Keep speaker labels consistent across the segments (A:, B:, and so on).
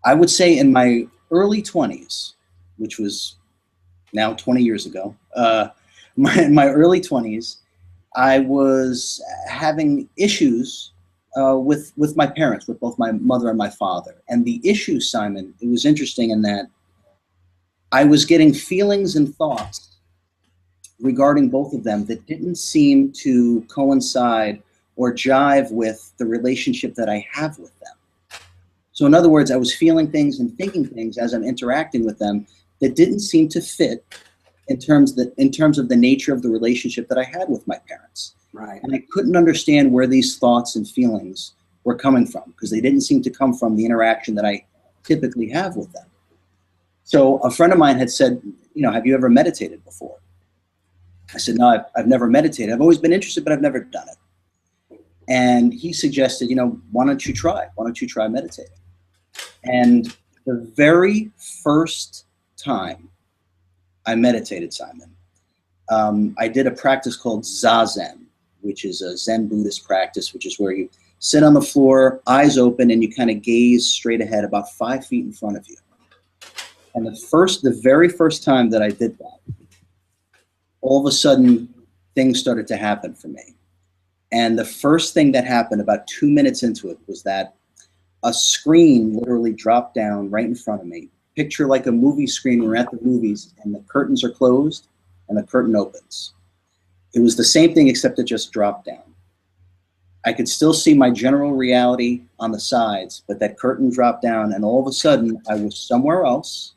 A: I would say in my early 20s, which was now 20 years ago, in my early 20s, I was having issues with my parents, with both my mother and my father. And the issue, Simon, it was interesting in that I was getting feelings and thoughts regarding both of them that didn't seem to coincide or jive with the relationship that I have with them. So in other words, I was feeling things and thinking things as I'm interacting with them that didn't seem to fit in terms of the nature of the relationship that I had with my parents.
B: Right.
A: And I couldn't understand where these thoughts and feelings were coming from because they didn't seem to come from the interaction that I typically have with them. So a friend of mine had said, have you ever meditated before? I said, no, I've never meditated. I've always been interested, but I've never done it. And he suggested, why don't you try? Why don't you try meditating? And the very first time I meditated, Simon, I did a practice called Zazen, which is a Zen Buddhist practice, which is where you sit on the floor, eyes open, and you kind of gaze straight ahead about 5 feet in front of you. And the very first time that I did that, all of a sudden, things started to happen for me. And the first thing that happened about 2 minutes into it was that a screen literally dropped down right in front of me. Picture like a movie screen. We're at the movies and the curtains are closed and the curtain opens. It was the same thing except it just dropped down. I could still see my general reality on the sides, but that curtain dropped down and all of a sudden I was somewhere else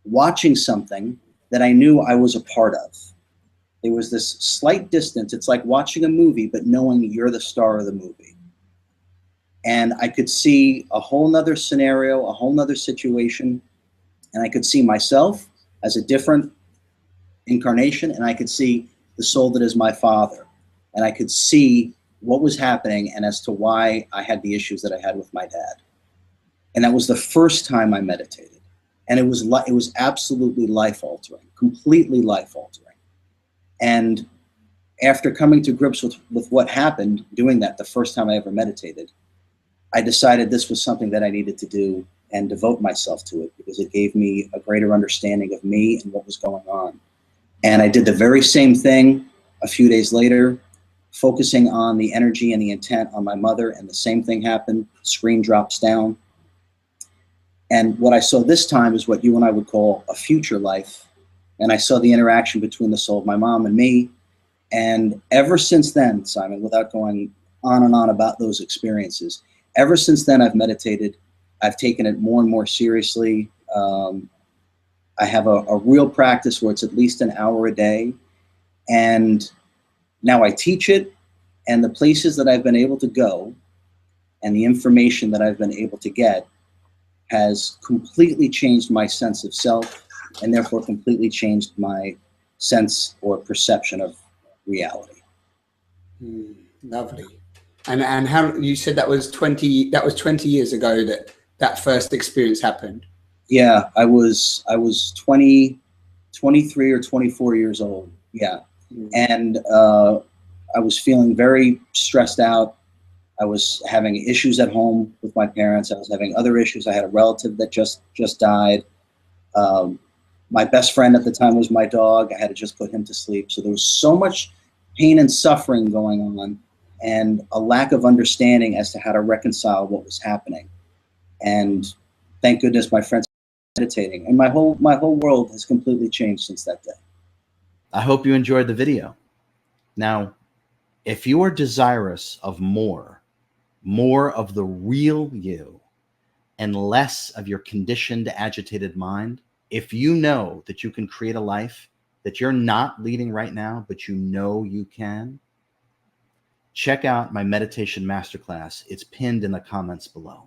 A: watching something that I knew I was a part of. There was this slight distance. It's like watching a movie, but knowing you're the star of the movie. And I could see a whole nother scenario, a whole nother situation. And I could see myself as a different incarnation. And I could see the soul that is my father. And I could see what was happening and as to why I had the issues that I had with my dad. And that was the first time I meditated. And it was absolutely life-altering, completely life-altering. And after coming to grips with what happened, doing that the first time I ever meditated, I decided this was something that I needed to do and devote myself to it because it gave me a greater understanding of me and what was going on. And I did the very same thing a few days later, focusing on the energy and the intent on my mother, and the same thing happened. Screen drops down. And what I saw this time is what you and I would call a future life. And I saw the interaction between the soul of my mom and me. And ever since then, Simon, without going on and on about those experiences, ever since then I've meditated. I've taken it more and more seriously. I have a real practice where it's at least an hour a day. And now I teach it, and the places that I've been able to go and the information that I've been able to get has completely changed my sense of self and therefore completely changed my sense or perception of reality.
B: Lovely. And how you said that was 20 years ago that first experience happened.
A: Yeah, I was 23 or 24 years old. Yeah. And I was feeling very stressed out. I was having issues at home with my parents. I was having other issues. I had a relative that just died. My best friend at the time was my dog. I had to just put him to sleep. So there was so much pain and suffering going on and a lack of understanding as to how to reconcile what was happening. And thank goodness my friends were meditating. And my whole world has completely changed since that day.
C: I hope you enjoyed the video. Now, if you are desirous of more of the real you and less of your conditioned, agitated mind, if you know that you can create a life that you're not leading right now, but you know you can, check out my meditation masterclass. It's pinned in the comments below.